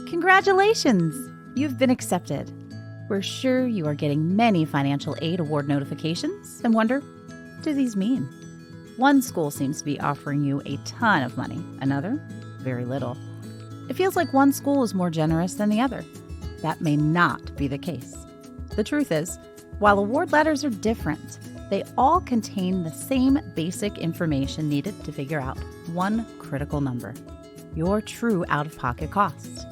Congratulations! You've been accepted. We're sure you are getting many financial aid award notifications and wonder, what do these mean? One school seems to be offering you a ton of money, another, very little. It feels like one school is more generous than the other. That may not be the case. The truth is, while award letters are different, they all contain the same basic information needed to figure out one critical number, your true out-of-pocket costs.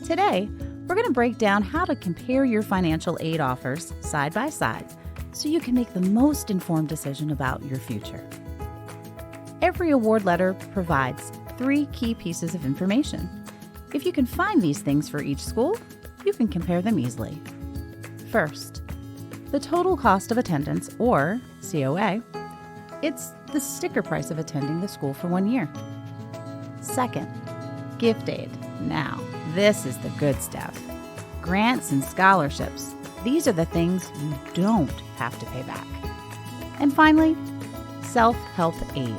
Today, we're going to break down how to compare your financial aid offers side by side so you can make the most informed decision about your future. Every award letter provides 3 key pieces of information. If you can find these things for each school, you can compare them easily. First, the total cost of attendance, or COA. It's the sticker price of attending the school for 1 year. Second, gift aid. Now, this is the good stuff. Grants and scholarships. These are the things you don't have to pay back. And finally, self-help aid.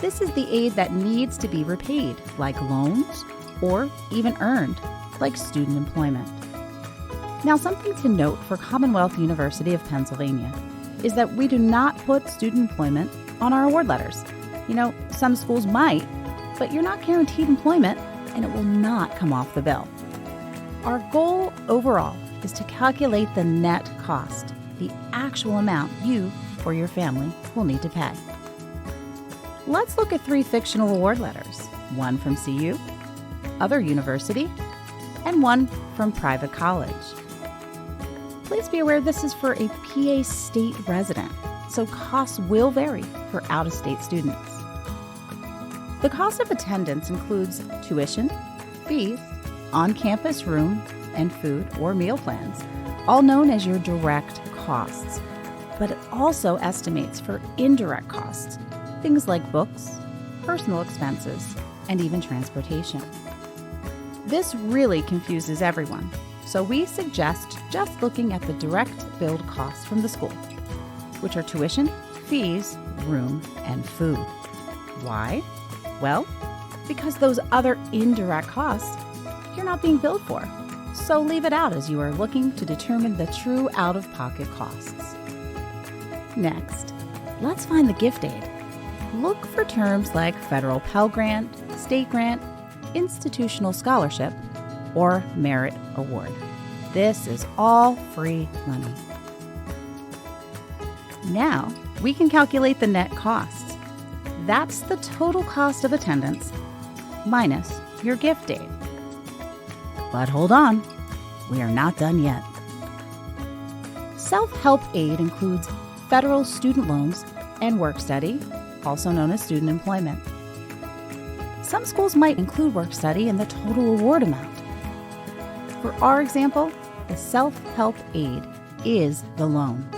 This is the aid that needs to be repaid, like loans, or even earned, like student employment. Now, something to note for Commonwealth University of Pennsylvania is that we do not put student employment on our award letters. Some schools might, but you're not guaranteed employment, and it will not come off the bill. Our goal overall is to calculate the net cost, the actual amount you or your family will need to pay. Let's look at 3 fictional award letters, one from CU, other university, and one from private college. Please be aware this is for a PA state resident, so costs will vary for out-of-state students. The cost of attendance includes tuition, fees, on-campus room and food or meal plans, all known as your direct costs. But it also estimates for indirect costs, things like books, personal expenses, and even transportation. This really confuses everyone, so we suggest just looking at the direct billed costs from the school, which are tuition, fees, room, and food. Why? Well, because those other indirect costs you're not being billed for. So leave it out as you are looking to determine the true out-of-pocket costs. Next, let's find the gift aid. Look for terms like federal Pell Grant, state grant, institutional scholarship, or merit award. This is all free money. Now, we can calculate the net costs. That's the total cost of attendance minus your gift aid. But hold on, we are not done yet. Self-help aid includes federal student loans and work study, also known as student employment. Some schools might include work study in the total award amount. For our example, the self-help aid is the loan.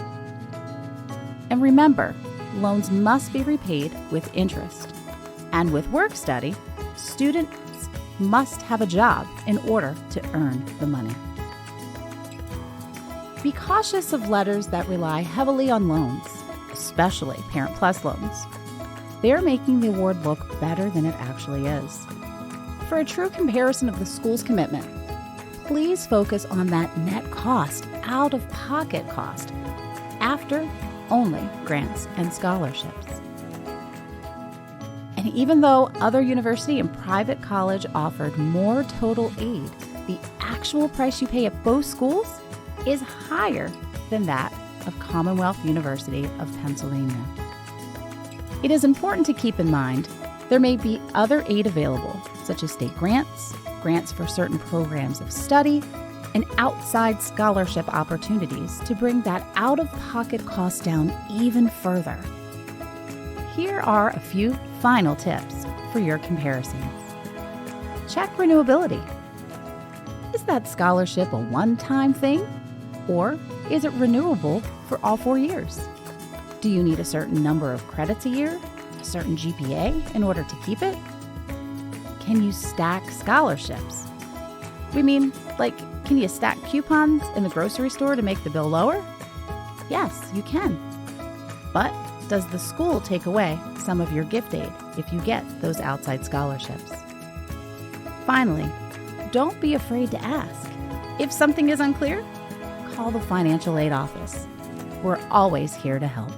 And remember, loans must be repaid with interest. And with work study, students must have a job in order to earn the money. Be cautious of letters that rely heavily on loans, especially Parent Plus loans. They're making the award look better than it actually is. For a true comparison of the school's commitment, please focus on that net cost, out-of-pocket cost, after only grants and scholarships. And even though other university and private college offered more total aid, the actual price you pay at both schools is higher than that of Commonwealth University of Pennsylvania. It is important to keep in mind there may be other aid available, such as state grants, grants for certain programs of study, and outside scholarship opportunities to bring that out-of-pocket cost down even further. Here are a few final tips for your comparisons. Check renewability. Is that scholarship a one-time thing, or is it renewable for all 4 years? Do you need a certain number of credits a year, a certain GPA in order to keep it? Can you stack scholarships? We mean, can you stack coupons in the grocery store to make the bill lower? Yes, you can. But does the school take away some of your gift aid if you get those outside scholarships? Finally, don't be afraid to ask. If something is unclear, call the financial aid office. We're always here to help.